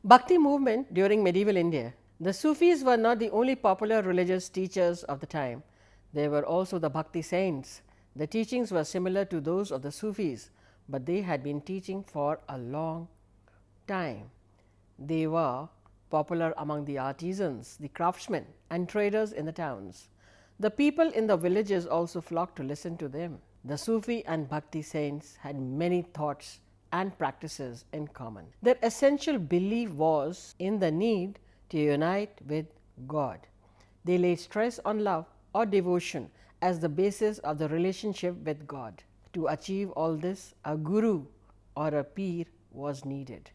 Bhakti movement during medieval India. The Sufis were not the only popular religious teachers of the time. They were also the Bhakti saints. The teachings were similar to those of the Sufis, but they had been teaching for a long time. They were popular among the artisans, the craftsmen and traders in the towns. The people in the villages also flocked to listen to them. The Sufi and Bhakti saints had many thoughts and practices in common. Their essential belief was in the need to unite with God. They laid stress on love or devotion as the basis of the relationship with God. To achieve all this, a guru or a peer was needed.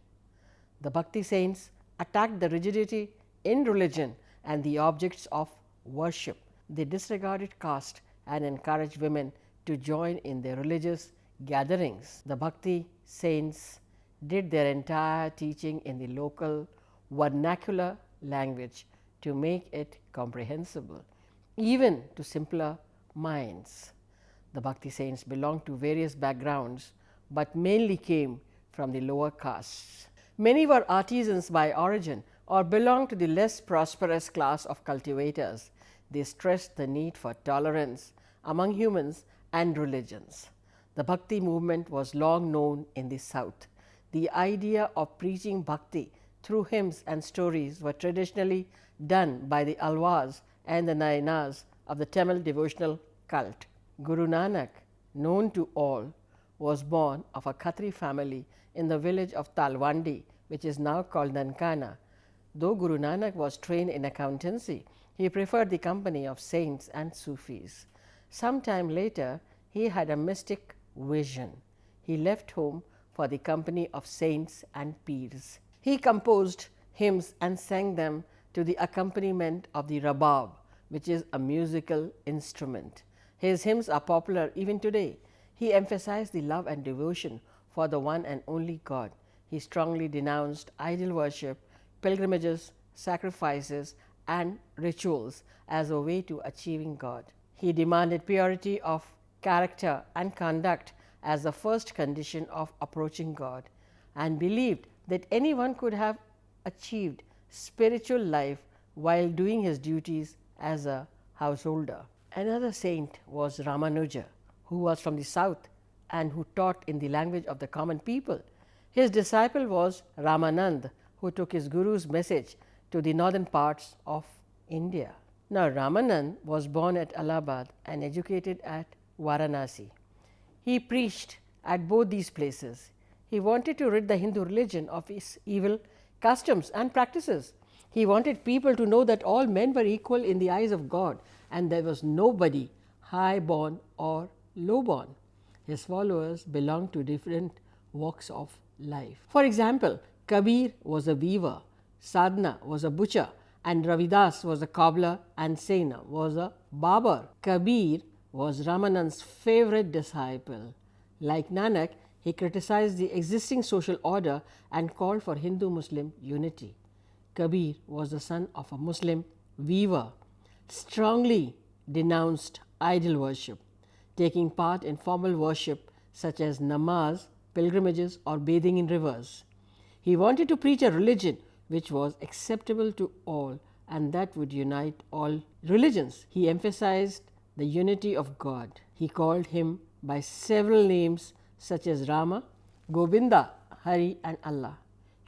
The Bhakti saints attacked the rigidity in religion and the objects of worship. They disregarded caste and encouraged women to join in their religious gatherings. The Bhakti saints did their entire teaching in the local vernacular language to make it comprehensible, even to simpler minds. The Bhakti saints belonged to various backgrounds, but mainly came from the lower castes. Many were artisans by origin or belonged to the less prosperous class of cultivators. They stressed the need for tolerance among humans and religions. The Bhakti movement was long known in the South. The idea of preaching Bhakti through hymns and stories were traditionally done by the Alwas and the NIOS of the Tamil devotional cult. Guru Nanak, known to all, was born of a Khatri family in the village of Talwandi, which is now called Nankana. Though Guru Nanak was trained in accountancy, he preferred the company of saints and Sufis. Some time later, he had a mystic vision. He left home for the company of saints and peers. He composed hymns and sang them to the accompaniment of the rabab, which is a musical instrument. His hymns are popular even today. He emphasized the love and devotion for the one and only God. He strongly denounced idol worship, pilgrimages, sacrifices, and rituals as a way to achieving God. He demanded purity of character and conduct as the first condition of approaching God, and believed that anyone could have achieved spiritual life while doing his duties as a householder. Another saint was Ramanuja, who was from the south and who taught in the language of the common people. His disciple was Ramanand, who took his guru's message to the northern parts of India. Now, Ramanand was born at Allahabad and educated at Varanasi. He preached at both these places. He wanted to rid the Hindu religion of its evil customs and practices. He wanted people to know that all men were equal in the eyes of God and there was nobody high born or low born. His followers belonged to different walks of life. For example, Kabir was a weaver, Sadhna was a butcher, and Ravidas was a cobbler, and Sena was a barber. Kabir was Ramanand's favorite disciple. Like Nanak, he criticized the existing social order and called for Hindu-Muslim unity. Kabir was the son of a Muslim weaver, strongly denounced idol worship, taking part in formal worship such as namaz, pilgrimages, or bathing in rivers. He wanted to preach a religion which was acceptable to all and that would unite all religions. He emphasized the unity of God. He called him by several names such as Rama, Govinda, Hari, and Allah.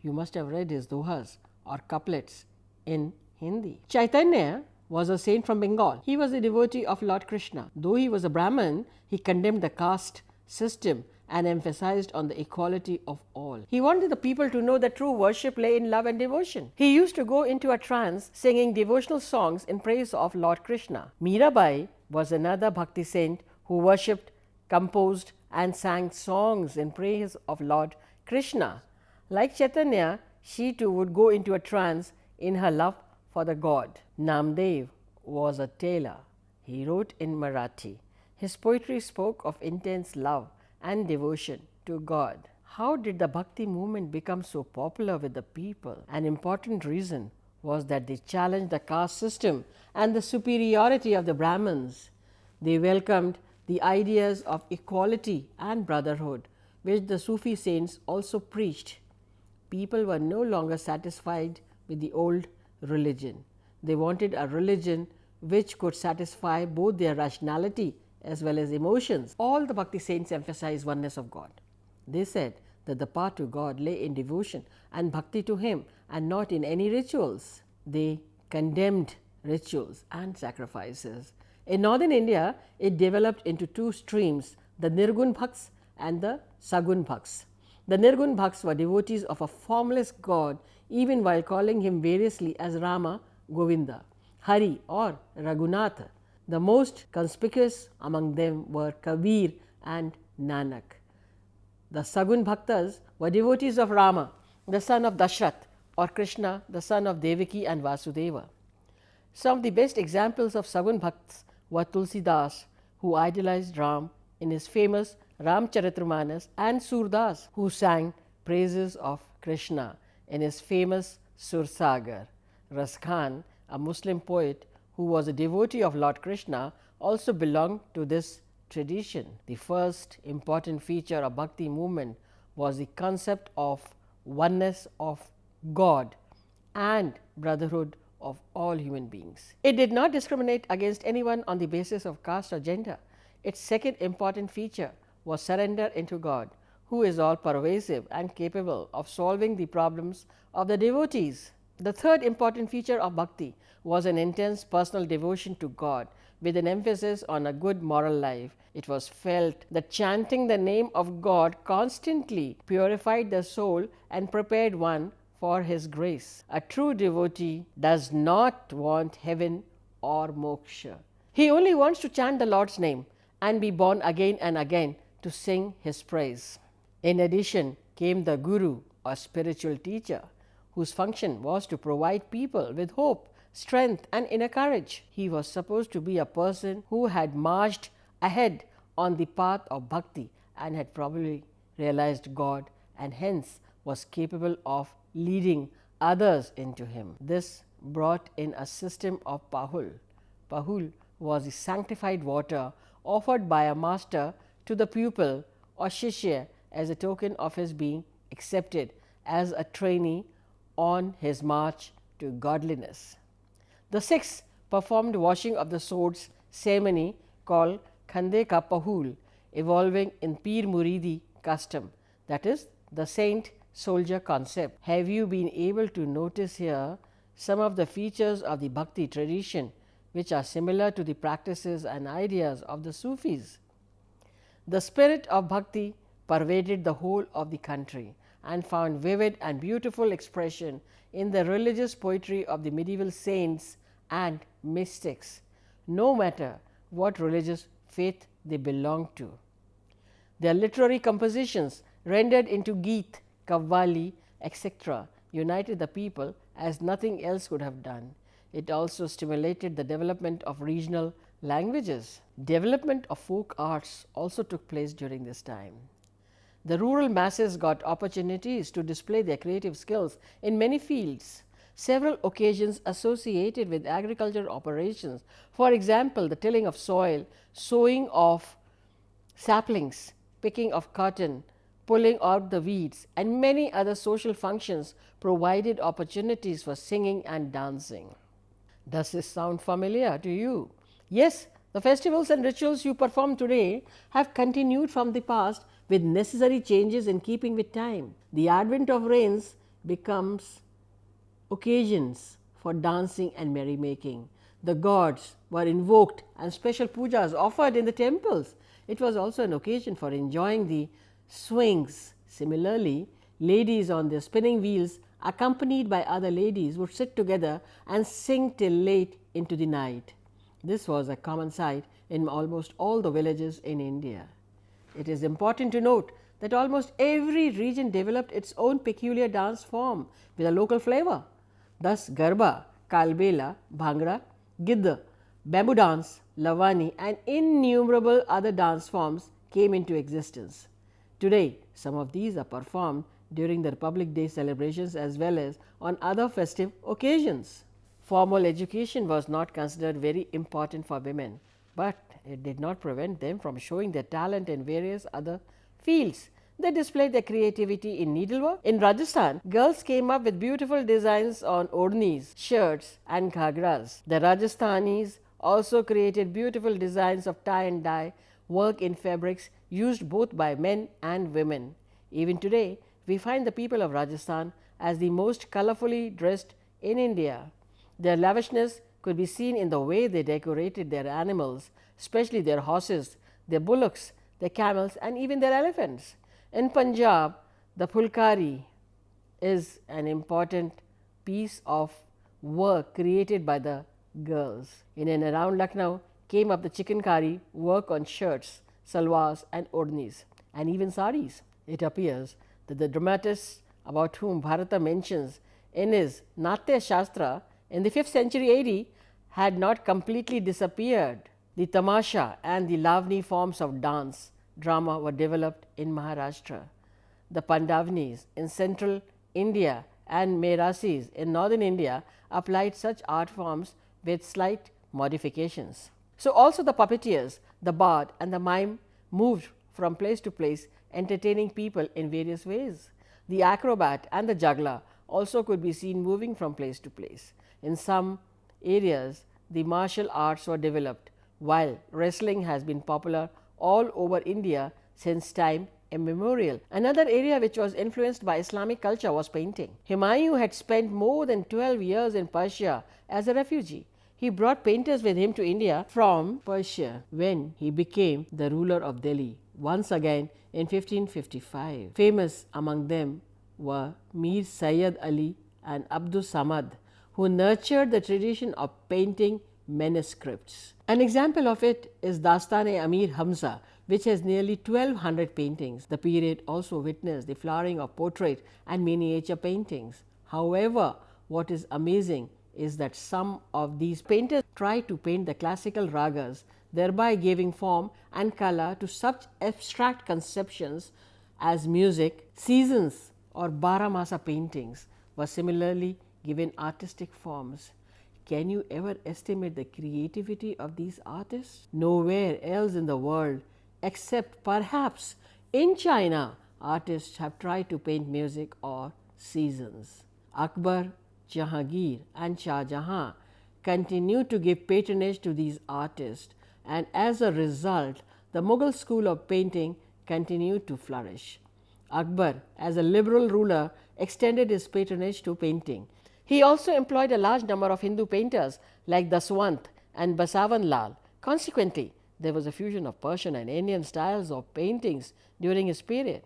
You must have read his dohas or couplets in Hindi. Chaitanya was a saint from Bengal. He was a devotee of Lord Krishna. Though he was a Brahmin, he condemned the caste system and emphasized on the equality of all. He wanted the people to know that true worship lay in love and devotion. He used to go into a trance singing devotional songs in praise of Lord Krishna. Mirabai was another Bhakti saint who worshipped, composed, and sang songs in praise of Lord Krishna. Like Chaitanya, she too would go into a trance in her love for the God. Namdev was a tailor. He wrote in Marathi. His poetry spoke of intense love and devotion to God. How did the Bhakti movement become so popular with the people? An important reason was that they challenged the caste system and the superiority of the Brahmins. They welcomed the ideas of equality and brotherhood, which the Sufi saints also preached. people were no longer satisfied with the old religion. They wanted a religion which could satisfy both their rationality as well as emotions. All the Bhakti saints emphasized oneness of God. They said that the path to God lay in devotion and bhakti to Him and not in any rituals. They condemned rituals and sacrifices. In northern India, it developed into two streams, the Nirgun Bhaks and the Sagun Bhaks. The Nirgun Bhaks were devotees of a formless God, even while calling Him variously as Rama, Govinda, Hari or Raghunatha. The most conspicuous among them were Kabir and Nanak. The Sagun Bhaktas were devotees of Rama, the son of Dashrath, or Krishna, the son of Devaki and Vasudeva. Some of the best examples of Sagun Bhakts were Tulsidas, who idolized Ram in his famous Ramcharitramanas, and Surdas, who sang praises of Krishna in his famous Sursagar. Ras Khan, a Muslim poet who was a devotee of Lord Krishna, also belonged to this tradition. The first important feature of Bhakti movement was the concept of oneness of God and brotherhood of all human beings. It did not discriminate against anyone on the basis of caste or gender. Its second important feature was surrender into God, who is all pervasive and capable of solving the problems of the devotees. The third important feature of Bhakti was an intense personal devotion to God with an emphasis on a good moral life. It was felt that chanting the name of God constantly purified the soul and prepared one for His grace. A true devotee does not want heaven or moksha. He only wants to chant the Lord's name and be born again and again to sing His praise. In addition came the Guru, or spiritual teacher, whose function was to provide people with hope, strength and inner courage. He was supposed to be a person who had marched ahead on the path of bhakti and had probably realized God and hence was capable of leading others into Him. This brought in a system of pahul. Pahul was the sanctified water offered by a master to the pupil or shishya as a token of his being accepted as a trainee on his march to godliness. The Sikhs performed washing of the swords ceremony called Khande Ka Pahul, evolving in Peer Muridi custom, that is the saint soldier concept. Have you been able to notice here some of the features of the Bhakti tradition which are similar to the practices and ideas of the Sufis? The spirit of Bhakti pervaded the whole of the country and found vivid and beautiful expression in the religious poetry of the medieval saints and mystics, no matter what religious faith they belonged to. Their literary compositions, rendered into Geet, Kavvali, etc., united the people as nothing else could have done. It also stimulated the development of regional languages. Development of folk arts also took place during this time. The rural masses got opportunities to display their creative skills in many fields. Several occasions associated with agricultural operations, for example, the tilling of soil, sowing of saplings, picking of cotton, pulling out the weeds, and many other social functions provided opportunities for singing and dancing. Does this sound familiar to you? Yes, the festivals and rituals you perform today have continued from the past with necessary changes in keeping with time. The advent of rains becomes occasions for dancing and merrymaking. The gods were invoked and special pujas offered in the temples. It was also an occasion for enjoying the swings. Similarly, ladies on their spinning wheels, accompanied by other ladies, would sit together and sing till late into the night. This was a common sight in almost all the villages in India. It is important to note that almost every region developed its own peculiar dance form with a local flavor. Thus, Garba, Kalbela, Bhangra, Gidda, bamboo dance, Lavani and innumerable other dance forms came into existence. Today, some of these are performed during the Republic Day celebrations as well as on other festive occasions. Formal education was not considered very important for women, but it did not prevent them from showing their talent in various other fields. They displayed their creativity in needlework. In Rajasthan, girls came up with beautiful designs on odhnis, shirts and ghagras. The Rajasthanis also created beautiful designs of tie and dye work in fabrics used both by men and women. Even today, we find the people of Rajasthan as the most colorfully dressed in India. Their lavishness could be seen in the way they decorated their animals, especially their horses, their bullocks, their camels and even their elephants. In Punjab, the Phulkari is an important piece of work created by the girls. In and around Lucknow came up the chikankari work on shirts, salwars and odhnis and even saris. It appears that the dramatist about whom Bharata mentions in his Natya Shastra in the 5th century AD had not completely disappeared. The tamasha and the lavani forms of dance drama were developed in Maharashtra. The Pandavanis in central India and Merasis in northern India applied such art forms with slight modifications. So, also the puppeteers, the bard and the mime moved from place to place, entertaining people in various ways. The acrobat and the juggler also could be seen moving from place to place. In some areas, the martial arts were developed, while wrestling has been popular all over India since time immemorial. Another area which was influenced by Islamic culture was painting. Humayun had spent more than 12 years in Persia as a refugee. He brought painters with him to India from Persia when he became the ruler of Delhi once again in 1555. Famous among them were Mir Sayyid Ali and Abdul Samad, who nurtured the tradition of painting manuscripts. An example of it is Dastan-e-Amir Hamza, which has nearly 1200 paintings. The period also witnessed the flowering of portrait and miniature paintings. However, what is amazing is that some of these painters tried to paint the classical ragas, thereby giving form and color to such abstract conceptions as music. Seasons or Baramasa paintings were similarly given artistic forms. Can you ever estimate the creativity of these artists? Nowhere else in the world, except perhaps in China, artists have tried to paint music or seasons. Akbar, Jahangir and Shah Jahan continued to give patronage to these artists, and as a result, the Mughal school of painting continued to flourish. Akbar, as a liberal ruler, extended his patronage to painting. He also employed a large number of Hindu painters like Daswant and Basavan Lal. Consequently, there was a fusion of Persian and Indian styles of paintings during his period.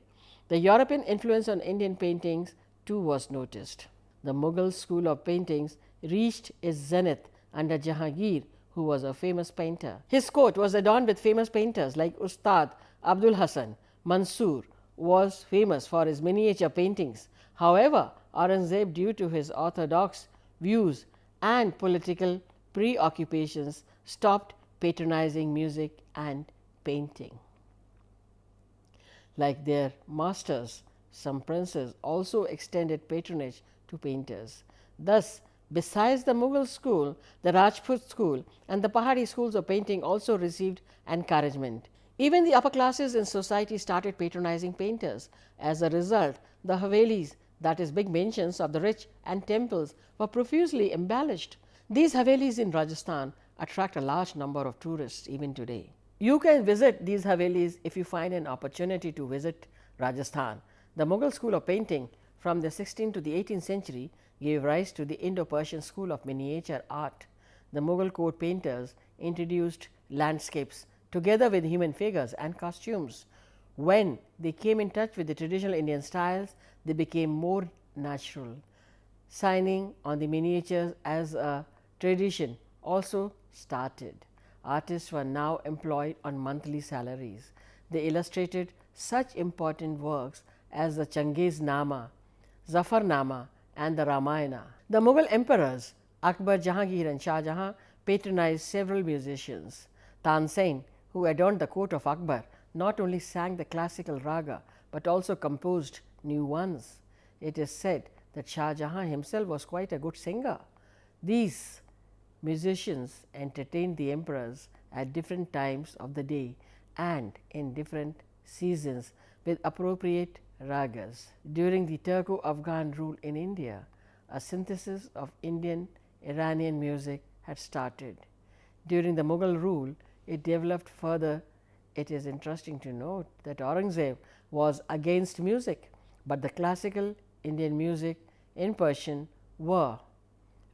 The European influence on Indian paintings too was noticed. The Mughal school of paintings reached its zenith under Jahangir, who was a famous painter. His court was adorned with famous painters like Ustad Abdul Hasan. Mansoor was famous for his miniature paintings. However, Aurangzeb, due to his orthodox views and political preoccupations, stopped patronizing music and painting. Like their masters, some princes also extended patronage to painters. Thus, besides the Mughal school, the Rajput school and the Pahari schools of painting also received encouragement. Even the upper classes in society started patronizing painters. As a result, the Havelis, that is big mansions of the rich, and temples were profusely embellished. These Havelis in Rajasthan attract a large number of tourists even today. You can visit these Havelis if you find an opportunity to visit Rajasthan. The Mughal school of painting from the 16th to the 18th century gave rise to the Indo-Persian school of miniature art. The Mughal court painters introduced landscapes together with human figures and costumes. When they came in touch with the traditional Indian styles, they became more natural. Signing on the miniatures as a tradition also started. Artists were now employed on monthly salaries. They illustrated such important works as the Changiz-Nama, Zafarnama and the Ramayana. The Mughal emperors Akbar, Jahangir and Shah Jahan patronized several musicians. Tansen, who adorned the court of Akbar, not only sang the classical raga but also composed new ones. It is said that Shah Jahan himself was quite a good singer. These musicians entertained the emperors at different times of the day and in different seasons with appropriate ragas. During the Turco-Afghan rule in India, a synthesis of Indian Iranian music had started. During the Mughal rule, it developed further. It is interesting to note that Aurangzeb was against music, but the classical Indian music in Persian were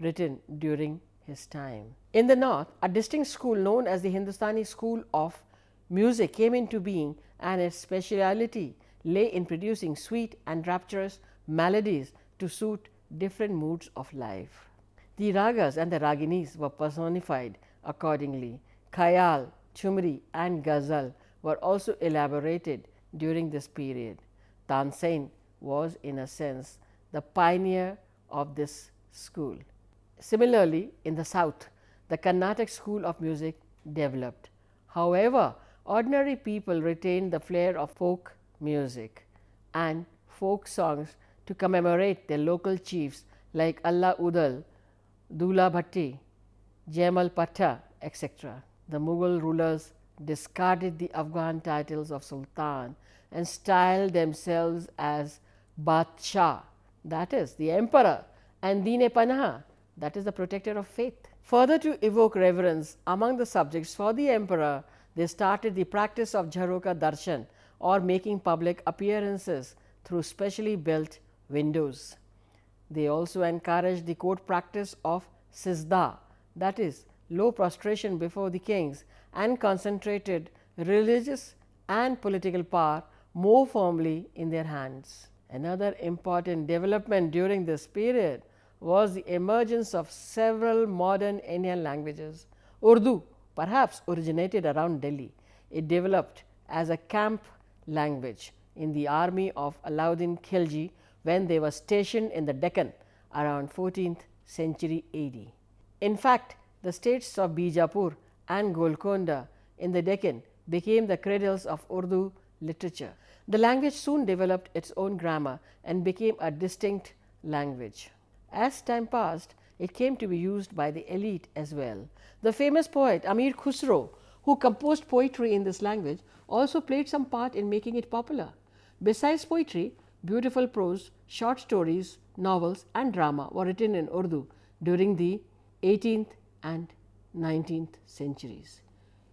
written during his time. In the north, a distinct school known as the Hindustani School of Music came into being, and its speciality lay in producing sweet and rapturous melodies to suit different moods of life. The ragas and the raginis were personified accordingly. Khayal, Chumri and Ghazal were also elaborated during this period. Tansen was in a sense the pioneer of this school. Similarly, in the south, the Carnatic school of music developed. However, ordinary people retained the flair of folk music and folk songs to commemorate their local chiefs like Allah Udal, Dula Bhatti, Jaimal Patta, etc. The Mughal rulers discarded the Afghan titles of Sultan and styled themselves as Badshah, that is the emperor, and Deen-e-Panah, that is the protector of faith. Further, to evoke reverence among the subjects for the emperor, they started the practice of Jharoka Darshan, or making public appearances through specially built windows. They also encouraged the court practice of Sizda, that is low prostration before the kings, and concentrated religious and political power more firmly in their hands. Another important development during this period was the emergence of several modern Indian languages. Urdu perhaps originated around Delhi. It developed as a camp language in the army of Alauddin Khilji when they were stationed in the Deccan around 14th century AD. In fact, the states of Bijapur and Golconda in the Deccan became the cradles of Urdu literature. The language soon developed its own grammar and became a distinct language. As time passed, it came to be used by the elite as well. The famous poet Amir Khusro, who composed poetry in this language, also played some part in making it popular. Besides poetry, beautiful prose, short stories, novels and drama were written in Urdu during the 18th and 19th centuries.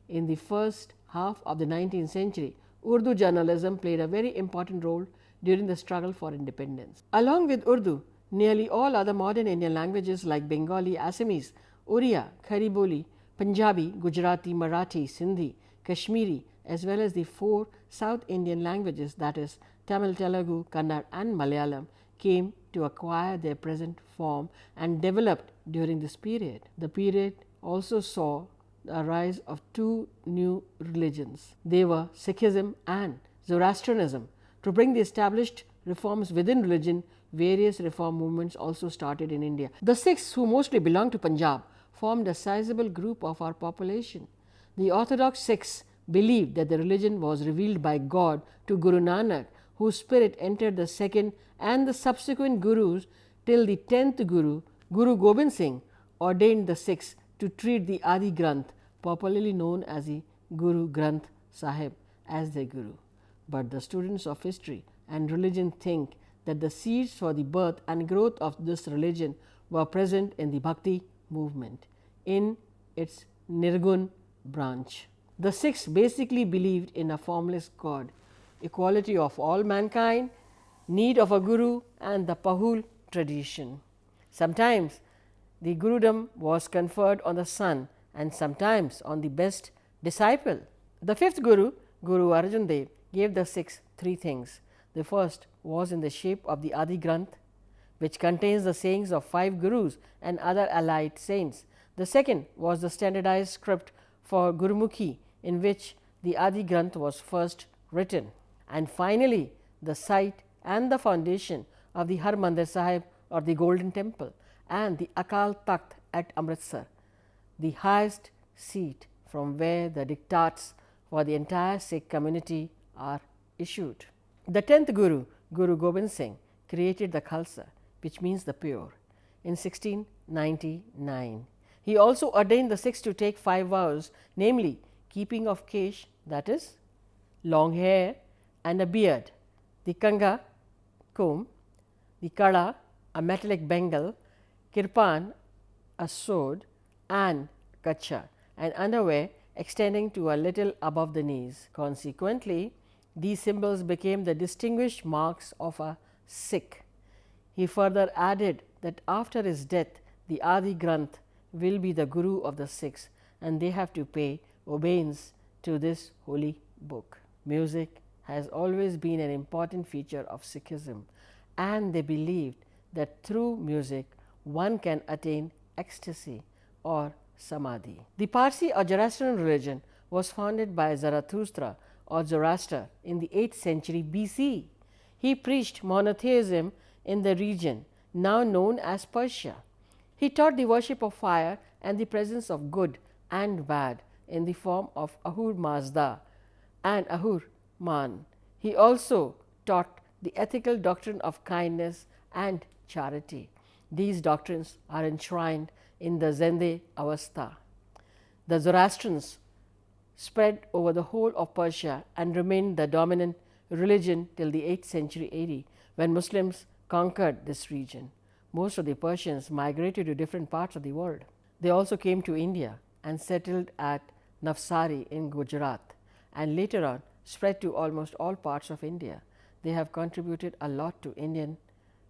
In the first half of the 19th century, Urdu journalism played a very important role during the struggle for independence. Along with Urdu, nearly all other modern Indian languages like Bengali, Assamese, Oriya, Khari Boli, Punjabi, Gujarati, Marathi, Sindhi, Kashmiri, as well as the 4 South Indian languages, that is Tamil, Telugu, Kannada and Malayalam, came to acquire their present form and developed during this period. The period also saw the rise of 2 new religions. They were Sikhism and Zoroastrianism. To bring the established reforms within religion, various reform movements also started in India. The Sikhs, who mostly belonged to Punjab, formed a sizable group of our population. The Orthodox Sikhs believed that the religion was revealed by God to Guru Nanak, whose spirit entered the second and the subsequent Gurus till the 10th Guru, Guru Gobind Singh, ordained the Sikhs to treat the Adi Granth, popularly known as the Guru Granth Sahib, as their Guru. But the students of history and religion think that the seeds for the birth and growth of this religion were present in the Bhakti movement, in its Nirgun branch. The Sikhs basically believed in a formless God, equality of all mankind, need of a Guru and the Pahul tradition. Sometimes the Gurudom was conferred on the son and sometimes on the best disciple. The 5th Guru, Guru Arjan Dev, gave the Sikhs 3 things. The first was in the shape of the Adi Granth, which contains the sayings of 5 Gurus and other allied saints. The second was the standardized script for Gurumukhi, in which the Adi Granth was first written. And finally, the site and the foundation of the Harmandir Sahib, or the Golden Temple, and the Akal Takht at Amritsar, the highest seat from where the diktats for the entire Sikh community are issued. The 10th Guru, Guru Gobind Singh, created the Khalsa, which means the pure, in 1699. He also ordained the Sikhs to take 5 vows, namely keeping of kesh, that is long hair, and a beard, the kanga, comb, the kada, a metallic bengal, kirpan, a sword, and kacha, an underwear extending to a little above the knees. Consequently, these symbols became the distinguished marks of a Sikh. He further added that after his death, the Adi Granth will be the Guru of the Sikhs, and they have to pay obeisance to this holy book. Music has always been an important feature of Sikhism, and they believed that through music one can attain ecstasy or samadhi. The Parsi or Zoroastrian religion was founded by Zarathustra or Zoroaster in the 8th century BC. He preached monotheism in the region now known as Persia. He taught the worship of fire and the presence of good and bad in the form of Ahur Mazda and Ahur Man. He also taught the ethical doctrine of kindness and charity. These doctrines are enshrined in the Zende Avastha. The Zoroastrians spread over the whole of Persia and remained the dominant religion till the 8th century AD, when Muslims conquered this region. Most of the Persians migrated to different parts of the world. They also came to India and settled at Navsari in Gujarat, and later on spread to almost all parts of India. They have contributed a lot to Indian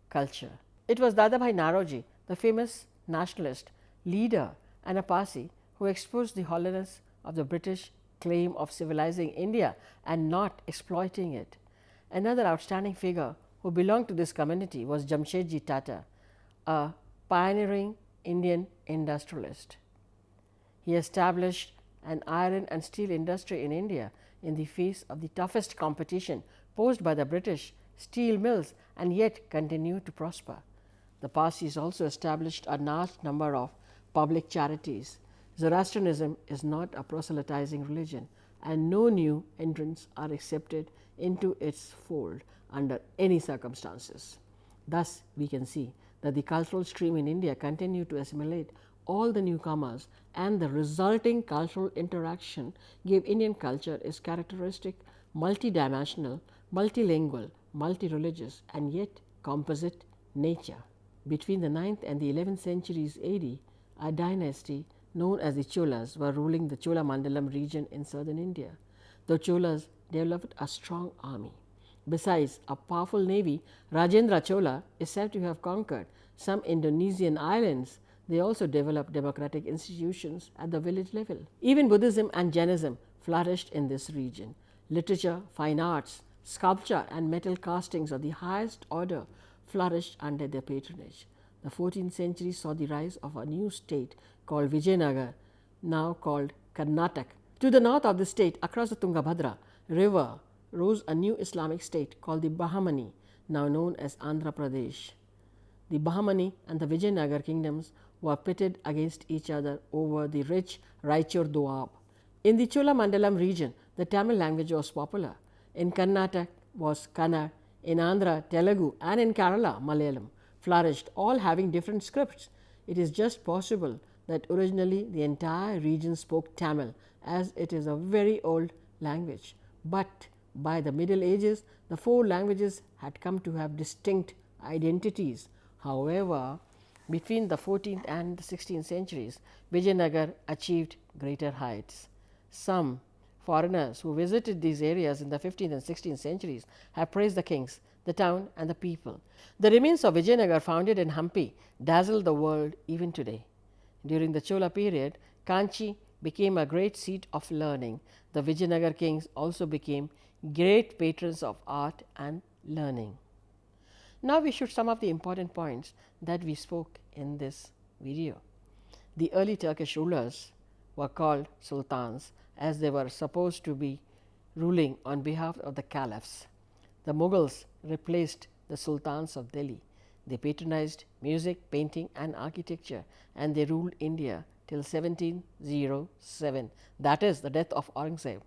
culture. It was Dadabhai Naoroji, the famous nationalist leader and a Parsi, who exposed the hollowness of the British claim of civilizing India and not exploiting it. Another outstanding figure who belonged to this community was Jamshedji Tata, a pioneering Indian industrialist. He established an iron and steel industry in India in the face of the toughest competition posed by the British steel mills, and yet continued to prosper. The Parsis also established a large number of public charities. Zoroastrianism is not a proselytizing religion, and no new entrants are accepted into its fold under any circumstances. Thus, we can see that the cultural stream in India continued to assimilate all the newcomers, and the resulting cultural interaction gave Indian culture its characteristic multidimensional, multilingual, multi-religious, and yet composite nature. Between the 9th and the 11th centuries AD, a dynasty known as the Cholas were ruling the Cholamandalam region in southern India. The Cholas developed a strong army. Besides a powerful navy, Rajendra Chola is said to have conquered some Indonesian islands. They also developed democratic institutions at the village level. Even Buddhism and Jainism flourished in this region. Literature, fine arts, sculpture and metal castings of the highest order flourished under their patronage. The 14th century saw the rise of a new state called Vijayanagar, now called Karnataka. To the north of the state, across the Tungabhadra river, rose a new Islamic state called the Bahmani, now known as Andhra Pradesh. The Bahmani and the Vijayanagar kingdoms were pitted against each other over the rich Raichur Doab. In the Cholamandalam region, the Tamil language was popular. In Karnataka was Kannada, in Andhra Telugu, and in Kerala Malayalam flourished, all having different scripts. It is just possible that originally the entire region spoke Tamil, as it is a very old language. But by the Middle Ages, the four languages had come to have distinct identities. However, between the 14th and the 16th centuries, Vijayanagar achieved greater heights. Some foreigners who visited these areas in the 15th and 16th centuries have praised the kings, the town and the people. The remains of Vijayanagar, founded in Hampi, dazzle the world even today. During the Chola period, Kanchi became a great seat of learning. The Vijayanagar kings also became great patrons of art and learning. Now we should sum up the important points that we spoke in this video. The early Turkish rulers were called sultans, as they were supposed to be ruling on behalf of the caliphs. The Mughals replaced the sultans of Delhi. They patronized music, painting and architecture, and they ruled India till 1707, that is the death of Aurangzeb.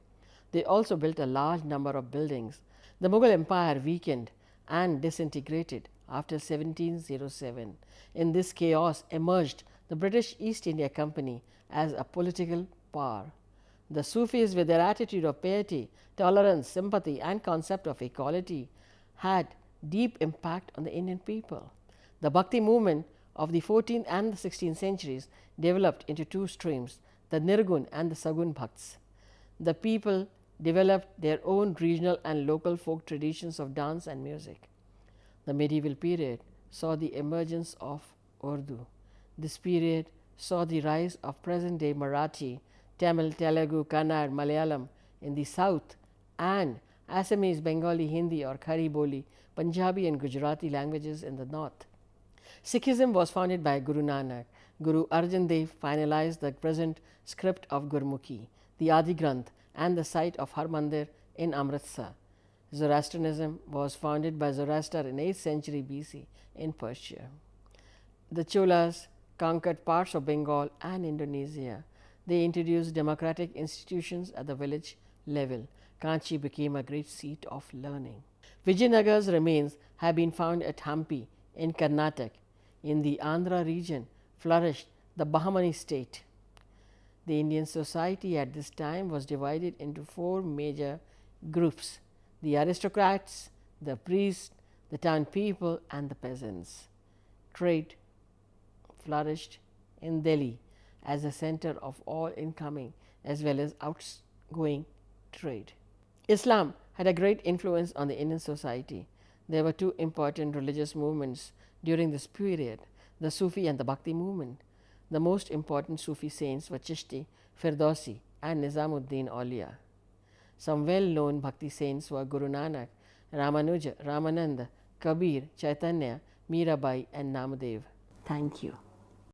They also built a large number of buildings. The Mughal Empire weakened and disintegrated after 1707. In this chaos emerged the British East India Company as a political power. The Sufis, with their attitude of piety, tolerance, sympathy, and concept of equality, had deep impact on the Indian people. The Bhakti movement of the 14th and the 16th centuries developed into two streams, the Nirgun and the Sagun Bhakts. The people developed their own regional and local folk traditions of dance and music. The medieval period saw the emergence of Urdu. This period saw the rise of present-day Marathi, Tamil, Telugu, Kannada, Malayalam in the south, and Assamese, Bengali, Hindi or Khari Boli, Punjabi and Gujarati languages in the north. Sikhism was founded by Guru Nanak. Guru Arjan Dev finalized the present script of Gurmukhi, the Adi Granth, and the site of Harmandir in Amritsar. Zoroastrianism was founded by Zoroaster in 8th century BC in Persia. The Cholas conquered parts of Bengal and Indonesia. They introduced democratic institutions at the village level. Kanchi became a great seat of learning. Vijayanagar's remains have been found at Hampi in Karnataka. In the Andhra region flourished the Bahmani state. The Indian society at this time was divided into four major groups: the aristocrats, the priests, the town people, and the peasants. Trade flourished in Delhi as a center of all incoming as well as outgoing trade. Islam had a great influence on the Indian society. There were two important religious movements during this period, the Sufi and the Bhakti movement. The most important Sufi saints were Chishti, Firdausi, and Nizamuddin Aulia. Some well-known Bhakti saints were Guru Nanak, Ramanuja, Ramananda, Kabir, Chaitanya, Mirabai, and Namadev. Thank you.